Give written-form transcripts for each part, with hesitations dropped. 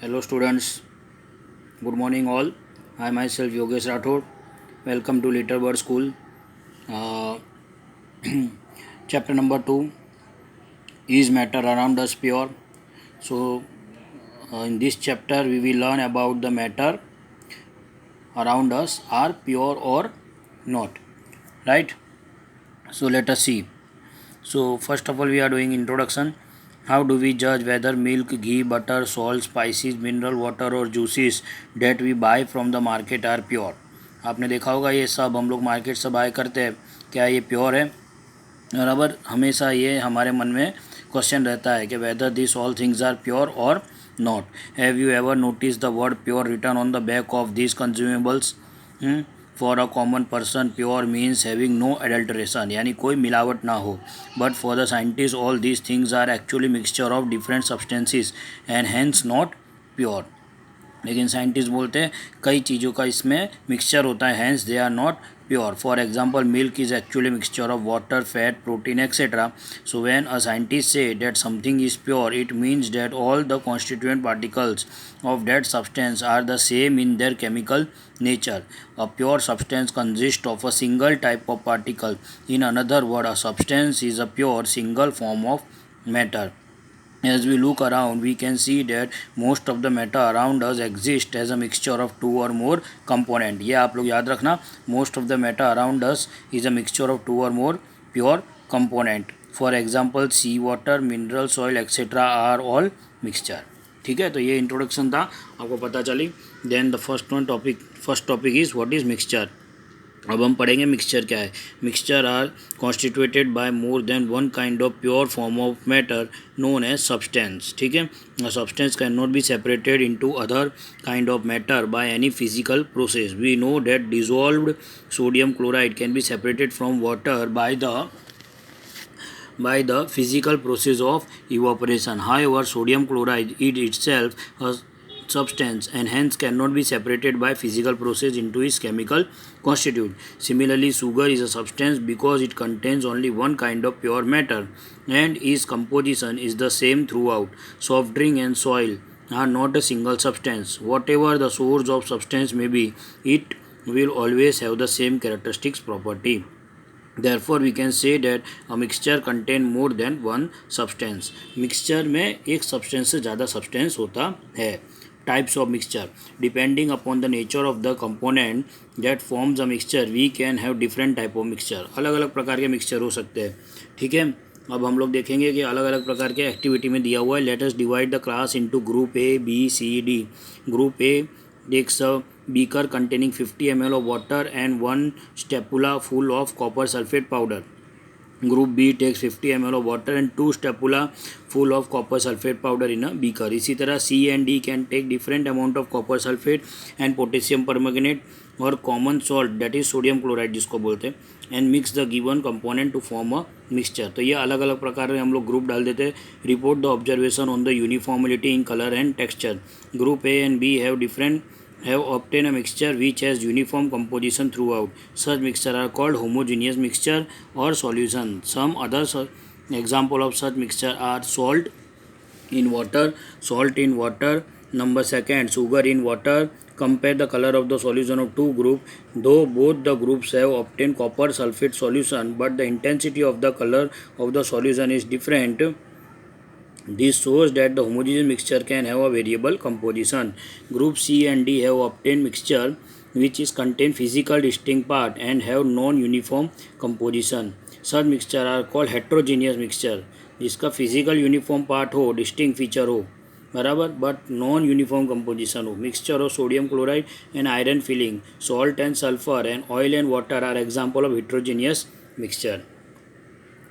Hello students, good morning all. I myself Yogesh Rathod. Welcome to Little Bird School. Uh, Chapter number 2 is matter around us pure. So in this chapter we will learn about the matter around us are pure or not. Right? So let us see. So first of all we are doing introduction. How do we judge whether milk, ghee, butter, salt, spices, mineral water और juices that we buy from the market are pure? आपने देखा होगा ये सब हम लोग market से bye करते हैं, क्या ये प्योर है? बराबर, हमेशा ये हमारे मन में क्वेश्चन रहता है कि whether this all things are pure और not. Have you ever notice the word pure return on the back of this consumables? For a common person pure means having no adulteration, यानी कोई मिलावट ना हो. But for the scientist all these things are actually mixture of different substances and hence not pure. लेकिन scientist बोलते हैं कई चीज़ों का इसमें मिक्सचर होता है, hence they are not pure. For example milk is actually mixture of water, fat, protein etcetera. So when a scientist say that something is pure it means that all the constituent particles of that substance are the same in their chemical nature. A pure substance consists of a single type of particle. In another word, a substance is a pure single form of matter. As we look around, we can see that most of the matter around us exists as a mixture of two or more components. ये आप लोग याद रखना, most of the matter around us is a mixture of two or more pure component. For example, sea water, mineral, soil, etc. are all mixture. ठीक है, तो ये introduction था, आपको पता चली. Then the first topic is what is mixture. अब हम पढ़ेंगे मिक्सचर क्या है. Mixture are constituted by more than one kind of pure form of matter known as substance. ठीक है, substance can not be separated into other kind of matter by any physical process. We know that dissolved sodium chloride can be separated from water by the physical process of evaporation. However, sodium chloride is itself a substance and hence cannot be separated by physical process into its chemical constitute. Similarly, sugar is a substance because it contains only one kind of pure matter and its composition is the same throughout. Soft drink and soil are not a single substance. Whatever the source of substance may be, it will always have the same characteristics property. Therefore, we can say that a mixture contain more than one substance. Mixture में एक substance से ज़्यादा substance होता है. Types of mixture. Depending upon the nature of the component that forms a mixture, we can have different type of mixture. अलग अलग प्रकार के मिक्सचर हो सकते हैं. ठीक है, अब हम लोग देखेंगे कि अलग अलग प्रकार के एक्टिविटी में दिया हुआ है. Let us divide the class into group A, B, C, D. Group A takes a beaker containing 50 ml of water and one spatula full of copper sulfate powder. Group B takes 50 ml of water and two spatula full of copper sulfate powder in a beaker. इसी तरह C and D can take different amount of copper sulfate and potassium permanganate और common salt that is sodium chloride जिसको बोलते हैं and mix the given component to form a mixture. तो ये अलग अलग प्रकार में हम लोग ग्रुप डाल देते हैं. Report the observation on the यूनिफॉर्मिलिटी in colour and texture. Group A and B have obtained a mixture which has uniform composition throughout. Such mixture are called homogeneous mixture or solution. Some other example of such mixture are salt in water. Number second, sugar in water. Compare the color of the solution of two groups. Though both the groups have obtained copper sulfate solution, but the intensity of the color of the solution is different. This shows that the homogeneous mixture can have a variable composition. Group C and D have obtained mixture which is contain physical distinct part and have non-uniform composition. Such mixture are called heterogeneous mixture. जिसका physical uniform part हो, distinct feature हो, बराबर, but non uniform composition हो. Mixture of sodium chloride and iron filing, salt and sulphur and oil and water are example of heterogeneous mixture.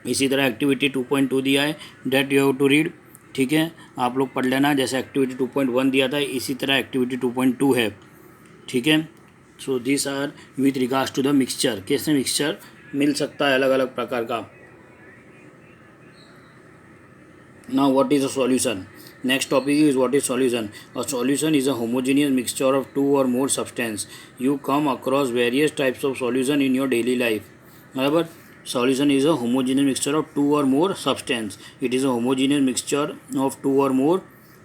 इसी तरह activity 2.2 दिया है, that you have to read. ठीक है, आप लोग पढ़ लेना. जैसे एक्टिविटी 2.1 दिया था इसी तरह एक्टिविटी 2.2 है. ठीक है, so this are with regards to the mixture. कैसे मिक्सचर मिल सकता है अलग अलग प्रकार का. Now what is a solution. Next topic is what is solution. A solution is a homogeneous mixture of two और more substance. You come across various types of solution in your daily life. बराबर, solution is a homogeneous mixture of two or more substance. It is a homogeneous mixture of two or more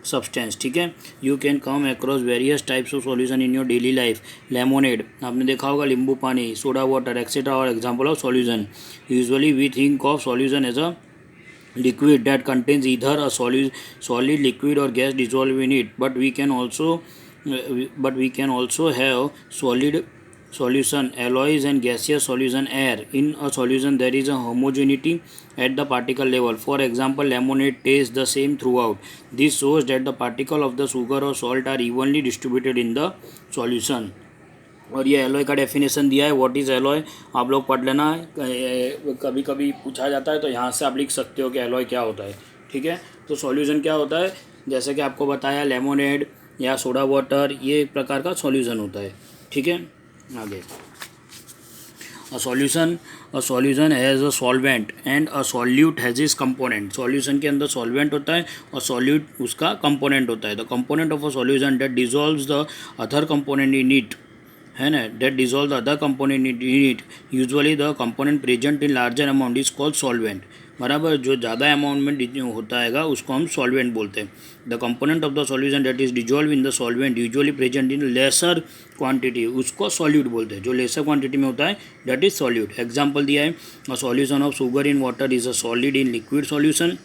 substance, ठीक है। You can come across various types of solution in your daily life. Lemonade आपने देखा होगा, नींबू पानी, soda water etcetera और example of solution. Usually we think of solution as a liquid that contains either a solid liquid or gas dissolved in it, but we can also have solid solution alloys and gaseous solution air. In a solution there is a homogeneity at the particle level. For example, lemonade tastes the same throughout. This shows that the particle of the sugar or salt are evenly distributed in the solution. और ये alloy का definition दिया है, what is alloy आप लोग पढ़ लेना। कभी कभी पूछा जाता है तो यहाँ से आप लिख सकते हो कि एलॉय क्या होता है, ठीक है। तो सॉल्यूशन क्या होता है, जैसे कि आपको बताया लेमोनेड या सोडा वाटर, ये एक प्रकार का सॉल्यूशन होता है, ठीक है। आगे a solution has a solvent and a solute has is component. Solution के अंदर सॉल्वेंट होता है और सॉल्यूट उसका कंपोनेंट होता है। The component of a solution that dissolves the other component in it, है ना, that dissolve the other component in it. Usually the component present in larger amount is called solvent. बराबर, जो ज़्यादा amount में होता है उसको हम सॉल्वेंट बोलते हैं। The component of the solution that is dissolve in the solvent usually present in laser quantity, उसको सॉल्यूट बोलते हैं। जो लेसर क्वांटिटी में होता है दैट इज सॉल्यूट। एग्जाम्पल दिया है, a solution of sugar in water is a solid in liquid solution.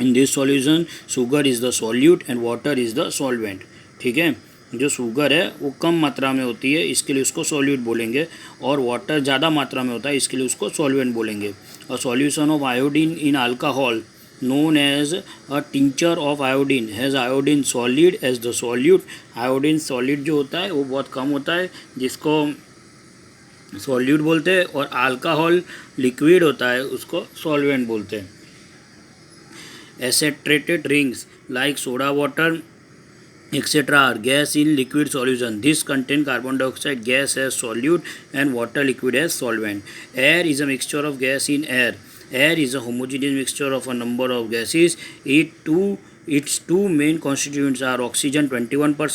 In this solution sugar is the solute and water is the solvent, ठीक है। जो शुगर है वो कम मात्रा में होती है, इसके लिए उसको सॉल्यूट बोलेंगे, और वाटर ज़्यादा मात्रा में होता है, इसके लिए उसको सॉल्वेंट बोलेंगे। A solution of iodine in alcohol known as a tincture of iodine has iodine solid as the solute. Iodine solid जो होता है वो बहुत कम होता है, जिसको सॉल्यूट बोलते हैं, और अल्कोहल लिक्विड होता है उसको सॉल्वेंट बोलते हैं। Aerated drinks like soda water etc. are gas in liquid solution. This contain carbon dioxide gas as solute and water liquid as solvent. Air is a mixture of gas in air. Air is a homogeneous mixture of a number of gases. Its two main constituents are oxygen 21%,